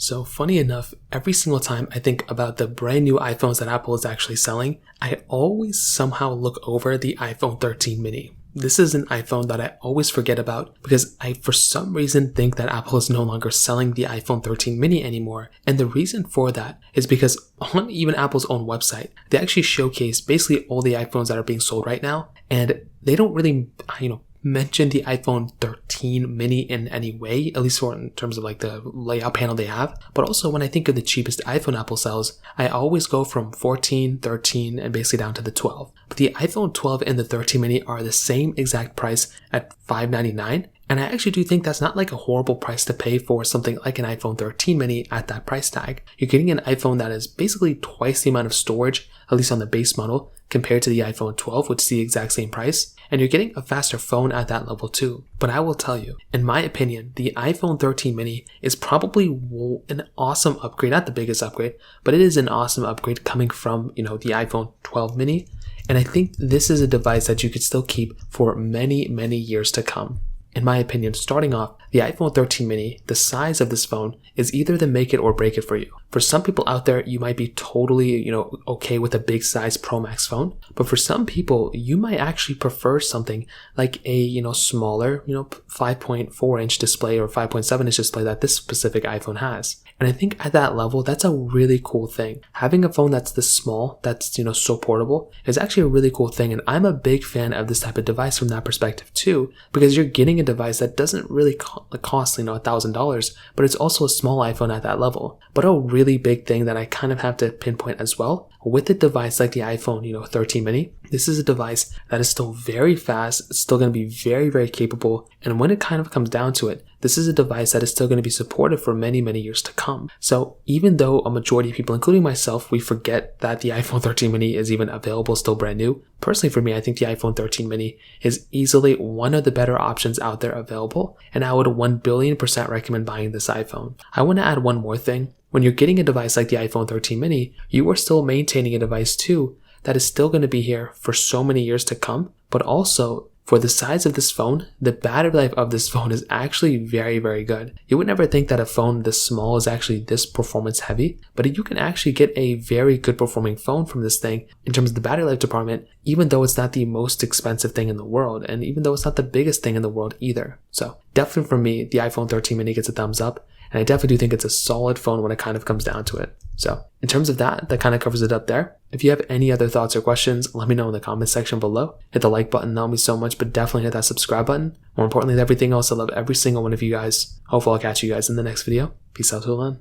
So funny enough, every single time I think about the brand new iPhones that Apple is actually selling, I always somehow look over the iPhone 13 mini. This is an iPhone that I always forget about because I, for some reason, think that Apple is no longer selling the iPhone 13 mini anymore. And the reason for that is because on even Apple's own website, they actually showcase basically all the iPhones that are being sold right now. And they don't really, mention the iPhone 13 mini in any way, at least in terms of like the layout panel they have. But also when I think of the cheapest iPhone Apple sells, I always go from 14, 13, and basically down to the 12. But the iPhone 12 and the 13 mini are the same exact price at $599. And I actually do think that's not like a horrible price to pay for something like an iPhone 13 mini at that price tag. You're getting an iPhone that is basically twice the amount of storage, at least on the base model, compared to the iPhone 12, which is the exact same price. And you're getting a faster phone at that level too. But I will tell you, in my opinion, the iPhone 13 mini is probably an awesome upgrade, not the biggest upgrade, but it is an awesome upgrade coming from, the iPhone 12 mini. And I think this is a device that you could still keep for many, many years to come. In my opinion, starting off, the iPhone 13 mini, the size of this phone is either the make it or break it for you. For some people out there, you might be totally, okay with a big size Pro Max phone. But for some people, you might actually prefer something like a, smaller, 5.4 inch display or 5.7 inch display that this specific iPhone has. And I think at that level, that's a really cool thing. Having a phone that's this small, that's, so portable is actually a really cool thing. And I'm a big fan of this type of device from that perspective too, because you're getting a device that doesn't really cost, $1,000, but it's also a small iPhone at that level. But a really big thing that I kind of have to pinpoint as well, with a device like the iPhone, 13 mini, this is a device that is still very fast. It's still going to be very, very capable. And when it kind of comes down to it, this is a device that is still going to be supported for many, many years to come. So even though a majority of people, including myself, we forget that the iPhone 13 mini is even available, still brand new. Personally, for me, I think the iPhone 13 mini is easily one of the better options out there available. And I would 1,000,000,000% recommend buying this iPhone. I want to add one more thing. When you're getting a device like the iPhone 13 mini, you are still maintaining a device too that is still going to be here for so many years to come. But also, for the size of this phone, the battery life of this phone is actually very, very good. You would never think that a phone this small is actually this performance heavy, but you can actually get a very good performing phone from this thing in terms of the battery life department, even though it's not the most expensive thing in the world, and even though it's not the biggest thing in the world either. So definitely for me, the iPhone 13 mini gets a thumbs up, and I definitely do think it's a solid phone when it kind of comes down to it. So in terms of that kind of covers it up there. If you have any other thoughts or questions, let me know in the comments section below. Hit the like button, that would mean so much, but definitely hit that subscribe button. More importantly than everything else, I love every single one of you guys. Hopefully I'll catch you guys in the next video. Peace out till then.